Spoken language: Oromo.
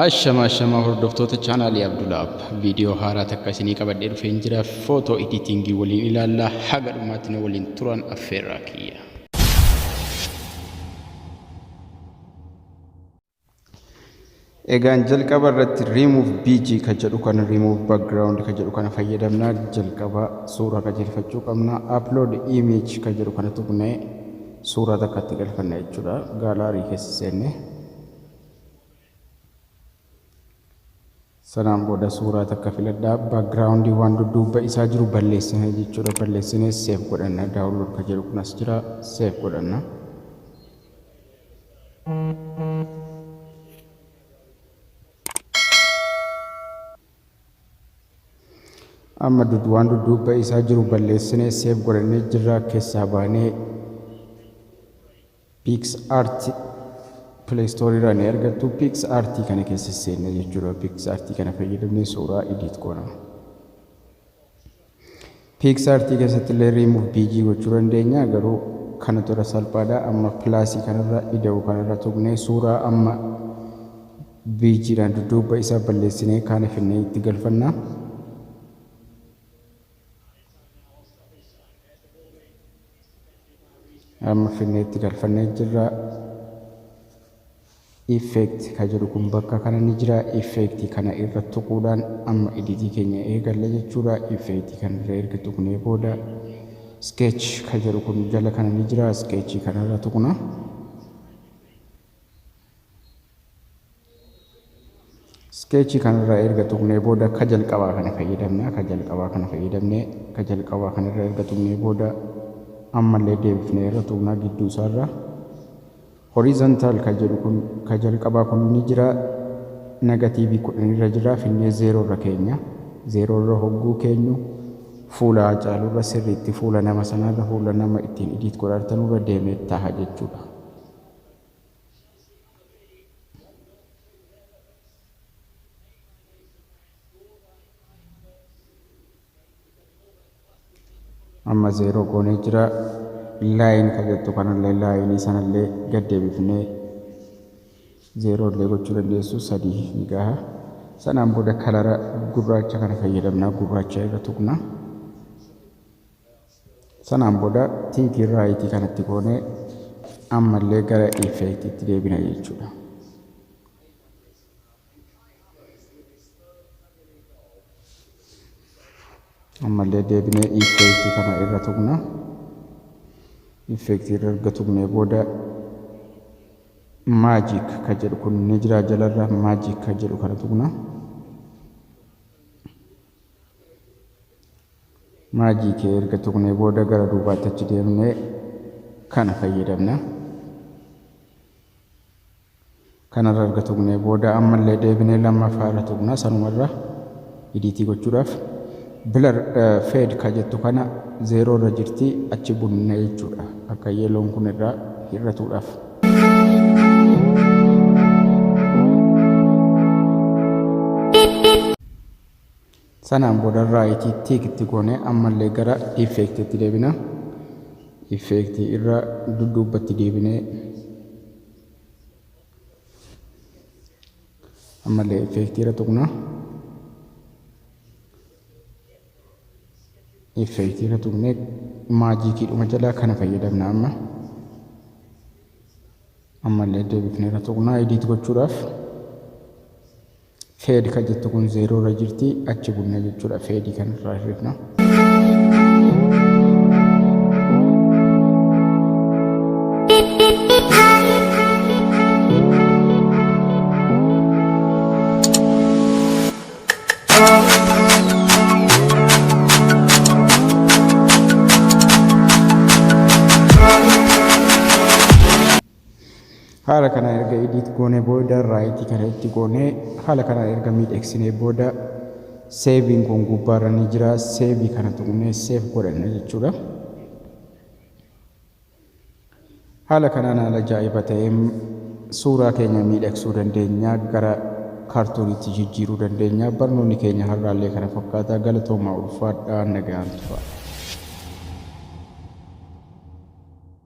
Ashama hordoftoota chaanaalii Abdullaab viidiyoo haaraa takka isinii qabadhee dhufee jira. Footoo editingii waliin ilaalla. Haga dhumaatti nu waliin turan affeerraa kiyya. Egaan jalqaba irratti remove BG ka jedhu kana remove background ka jedhu kana fayyadamna. Jalqaba suuraa qajeelfachuu qabna. Upload image ka jedhu kana tuqnee suuraa takkatti galfanna jechuudha. Gaalaarii keessa seenne sanaan booda suuraa takka filadhaa. Background waan dudduuba isaa jiru balleessina jechuudha. Balleessinee save godhanna. Download ka jedhu kunas jira. Save godhanna. Amma waan dudduuba isaa jiru balleessinee save godhannee jirra. Keessaa baanee PixArt Play Store irraa ni argattu. PixArt kana keessa seenne jechuudha. PixArt kana fayyadamnee suuraa edit goona. PixArt keessatti illee remove BG gochuu dandeenya. Garuu kana tola salphaadha. Amma plus kanarra ida'u kanarra tuqnee suuraa amma BG dhaan dudduuba isaa balleessinee kana finnee itti galfanna. Amma finnee itti galfannee jirra. Effect ka jedhu kun bakka kana ni jira. Effect kana irra tuquudhaan amma editii keenya eegalla jechuudha. Effect kana irra erga tuqnee booda sketch ka jedhu kun jala kana ni jira. Sketch kana irra tuqna. Sketch kana irra erga tuqnee booda ka jalqabaa kana fayyadamna. Ka jalqabaa kana fayyadamnee ka jalqabaa kana irra erga tuqnee booda ammallee deebifnee irra tuqnaa gidduu isaarra. Horizontal ka jedhu kun ka jalqabaa kun ni jira. Negatiivii 10 irra jira. Finnee 0 irra keenya. 0 irra hogguu keenyu fuula caalurra sirriitti fuula nama sanarra fuula nama ittiin edit godhatanurra deemee ta'a jechuudha. Amma 0 goonee jira. Line ka jettu kanallee line sanallee gad deebifnee 0 illee gochuu dandeessu. 3 ni gaha. Sanaan booda kalara gurraacha kana fayyadamna. Gurraacha irra tuqna. Sanaan booda tiikii raayitii kanatti goonee ammallee gara effectiitti deebina jechuudha. Ammallee deebinee effectii kana irra tuqna. Effect irra erga tuqnee booda magic ka jedhu kun ni jira jalarra. Magic ka jedhu kana tuqna. Magic erga tuqnee booda gara duubaatti achi deemnee kana fayyadamna. Kanarra erga tuqnee booda ammallee deebinee lammaffaa irra tuqna. Sanumarra editii gochuudhaaf blur fade ka jettu kana 0 irra jirti. Achi bunna jechuudha. Akka yeloon kun irraa hir'atuudhaaf. Sanaan booda raayitii tiikitti goonee ammallee gara effectiitti deebina. Effectii irra dudduubatti deebinee ammallee effectii irra tuqna. Effectii irra tuqnee maajikii dhuma jalaa kana fayyadamna. Ammallee deebifnee irra tuqna edit gochuudhaaf. Fade ka jettu kun 0 irra jirti. Achi bunna jechuudha. Fade kanarraa hirrifna. Haala kana erga edit goonee booda raayitii kana itti goonee haala kana erga miidhagsinee booda saving kun gubbaarra ni jira. Save kana tuqnee save godhanna jechuudha. Haala kanaan haala ajaa'iba ta'een suuraa keenya miidhagsuu dandeenya. Gara kaartooniitti jijjiiruu dandeenya. Barnoonni keenya har'aallee kana fakkaata. Galatoomaa ulfaadhaa nagaan tura.